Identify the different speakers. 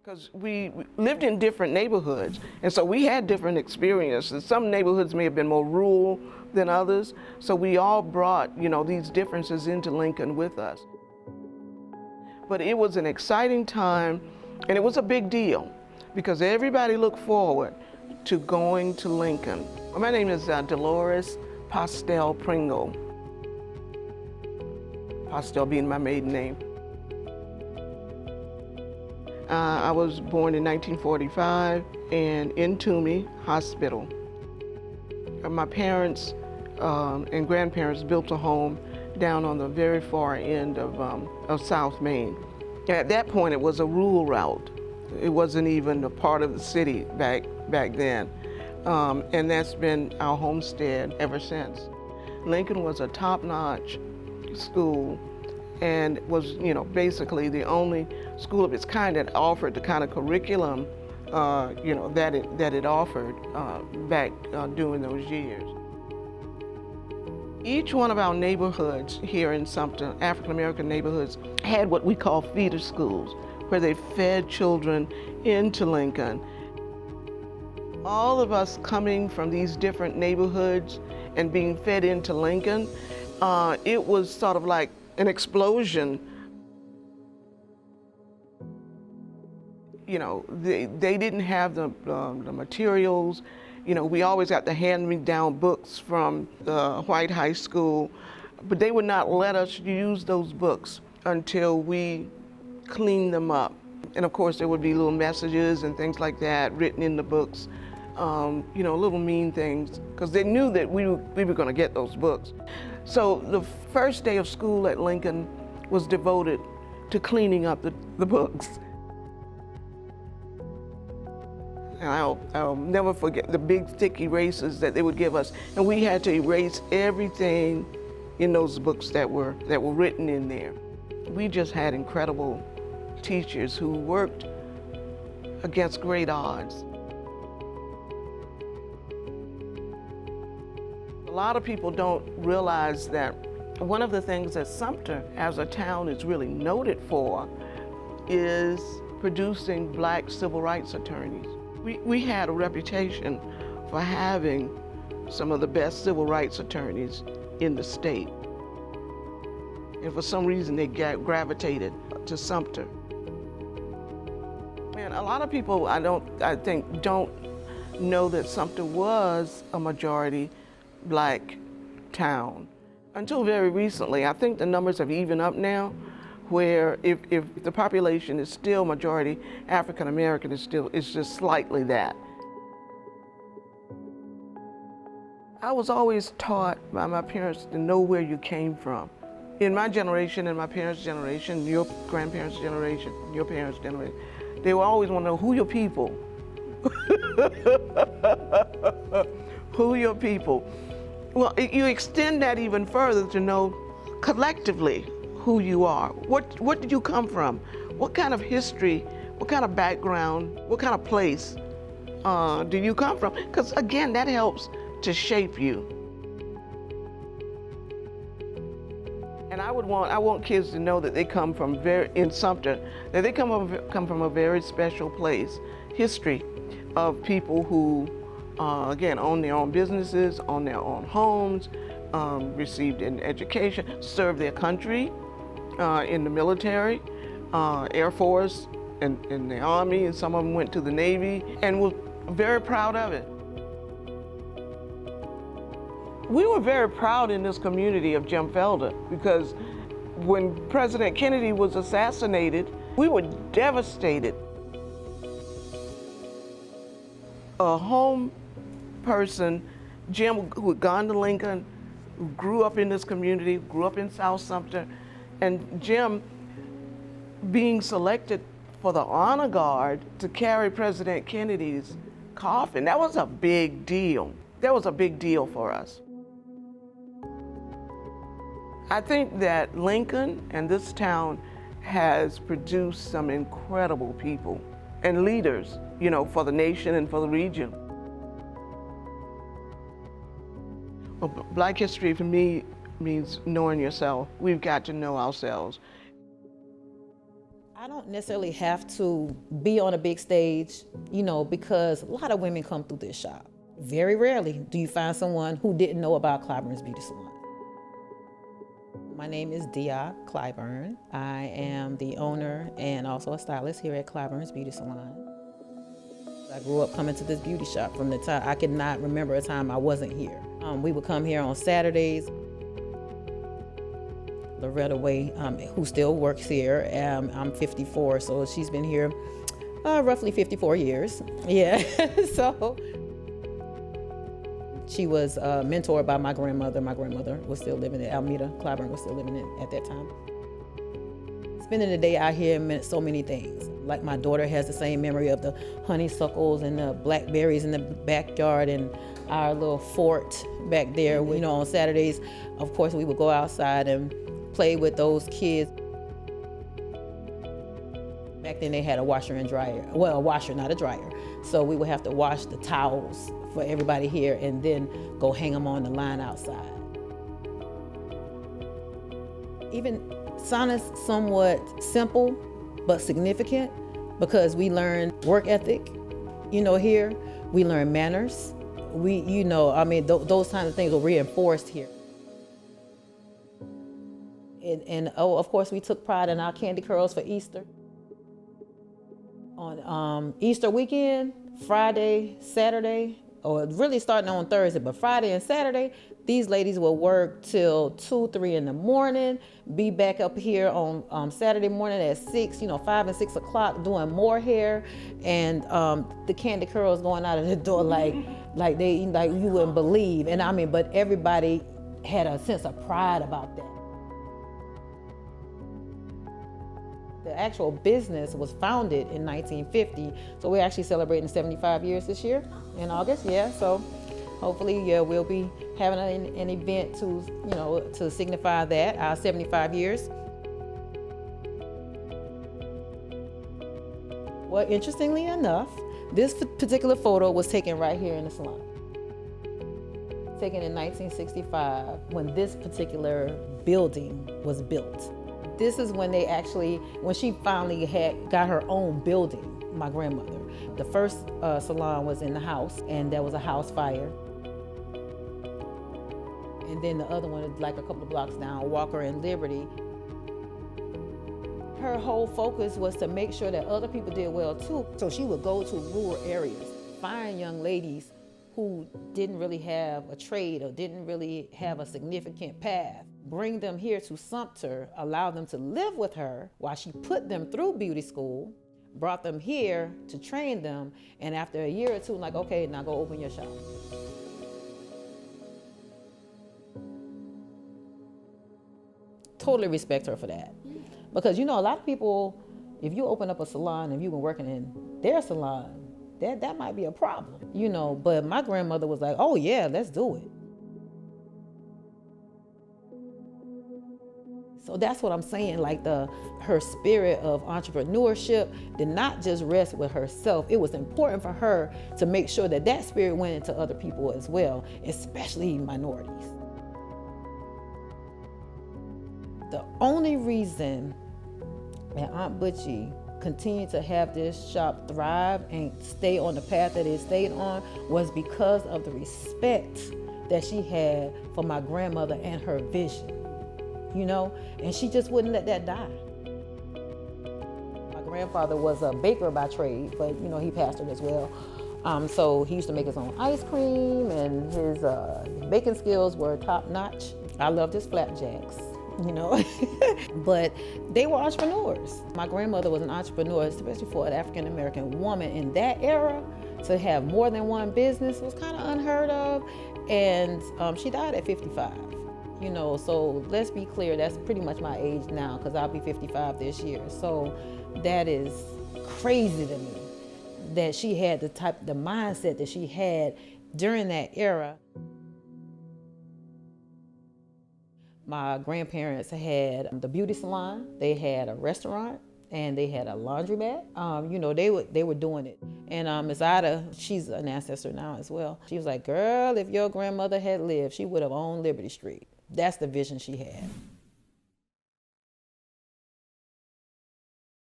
Speaker 1: Because we lived in different neighborhoods, and so we had different experiences. Some neighborhoods may have been more rural than others, so we all brought, these differences into Lincoln with us. But it was an exciting time, and it was a big deal, because everybody looked forward to going to Lincoln. My name is Deloris Pringle, Pastel being my maiden name. I was born in 1945 in Toomey Hospital. My parents and grandparents built a home down on the very far end of South Main. At that point, it was a rural route. It wasn't even a part of the city back then. And that's been our homestead ever since. Lincoln was a top-notch school and was, basically the only school of its kind that offered the kind of curriculum, that it offered back during those years. Each one of our neighborhoods here in Sumter, African-American neighborhoods, had what we call feeder schools, where they fed children into Lincoln. All of us coming from these different neighborhoods and being fed into Lincoln, it was sort of like an explosion. They didn't have the materials. We always got the hand-me-down books from the White High School, but they would not let us use those books until we cleaned them up. And of course, there would be little messages and things like that written in the books, little mean things, because they knew that we were going to get those books. So the first day of school at Lincoln was devoted to cleaning up the books. And I'll never forget the big thick erasers that they would give us, and we had to erase everything in those books that were written in there. We just had incredible teachers who worked against great odds. A lot of people don't realize that one of the things that Sumter as a town is really noted for is producing Black civil rights attorneys. We had a reputation for having some of the best civil rights attorneys in the state. And for some reason, they gravitated to Sumter. And a lot of people, I think, don't know that Sumter was a majority Black town until very recently. I think the numbers have evened up now, where if the population is still majority African American, it's just slightly that. I was always taught by my parents to know where you came from. In my generation, in my parents' generation, your grandparents' generation, your parents' generation, they will always want to know who your people. Who your people. Well, you extend that even further to know collectively who you are. What did you come from? What kind of history, what kind of background, what kind of place do you come from? Because again, that helps to shape you. And I want kids to know that they come from in Sumter, that they come from a very special place. History of people who, again, own their own businesses, own their own homes, received an education, served their country in the military, Air Force, and in the Army, and some of them went to the Navy, and were very proud of it. We were very proud in this community of Jim Felder, because when President Kennedy was assassinated, we were devastated. A home person, Jim, who had gone to Lincoln, who grew up in this community, grew up in South Sumter, and Jim being selected for the honor guard to carry President Kennedy's coffin, that was a big deal. That was a big deal for us. I think that Lincoln and this town has produced some incredible people and leaders, for the nation and for the region. Well, Black history for me means knowing yourself. We've got to know ourselves.
Speaker 2: I don't necessarily have to be on a big stage, because a lot of women come through this shop. Very rarely do you find someone who didn't know about Clyburn's Beauty Salon. My name is Dia Clyburn. I am the owner and also a stylist here at Clyburn's Beauty Salon. I grew up coming to this beauty shop from the time I could not remember a time I wasn't here. We would come here on Saturdays. Loretta Way, who still works here, I'm 54, so she's been here roughly 54 years. Yeah, so she was mentored by my grandmother. My grandmother was still living in Almeda. Clyburn was still living at that time. Spending the day out here meant so many things. Like my daughter has the same memory of the honeysuckles and the blackberries in the backyard and our little fort back there. On Saturdays, of course, we would go outside and play with those kids. Back then they had a washer and dryer. Well, a washer, not a dryer. So we would have to wash the towels for everybody here and then go hang them on the line outside. Even sounds somewhat simple, but significant because we learn work ethic, here. We learn manners. Those kinds of things were reinforced here. And of course, we took pride in our candy curls for Easter. On Easter weekend, Friday, Saturday, or really starting on Thursday, but Friday and Saturday, these ladies will work till 2, 3 in the morning, be back up here on Saturday morning at 6, 5 and 6 o'clock doing more hair, and the candy curls going out of the door like you wouldn't believe. And but everybody had a sense of pride about that. The actual business was founded in 1950, so we're actually celebrating 75 years this year in August. Yeah, so hopefully, we'll be having an event to signify that our 75 years. Well, interestingly enough, this particular photo was taken right here in the salon. Taken in 1965 when this particular building was built. This is when when she finally got her own building, my grandmother. The first salon was in the house, and there was a house fire. And then the other one is like a couple of blocks down, Walker and Liberty. Her whole focus was to make sure that other people did well too. So she would go to rural areas, find young ladies who didn't really have a trade or didn't really have a significant path, bring them here to Sumter, allow them to live with her while she put them through beauty school, brought them here to train them, and after a year or two, like, okay, now go open your shop. Totally respect her for that. Because a lot of people, if you open up a salon and you've been working in their salon, that might be a problem, but my grandmother was like, oh yeah, let's do it. So that's what I'm saying, her spirit of entrepreneurship did not just rest with herself. It was important for her to make sure that spirit went into other people as well, especially minorities. The only reason that Aunt Butchie continued to have this shop thrive and stay on the path that it stayed on was because of the respect that she had for my grandmother and her vision, and she just wouldn't let that die. My grandfather was a baker by trade, but he pastored as well. So he used to make his own ice cream, and his baking skills were top notch. I loved his flapjacks. But they were entrepreneurs. My grandmother was an entrepreneur, especially for an African American woman in that era. To have more than one business was kind of unheard of, and she died at 55. So let's be clear, that's pretty much my age now, because I'll be 55 this year. So that is crazy to me that she had the mindset that she had during that era. My grandparents had the beauty salon, they had a restaurant, and they had a laundromat. They were doing it. And Miss Ida, she's an ancestor now as well. She was like, girl, if your grandmother had lived, she would have owned Liberty Street. That's the vision she had.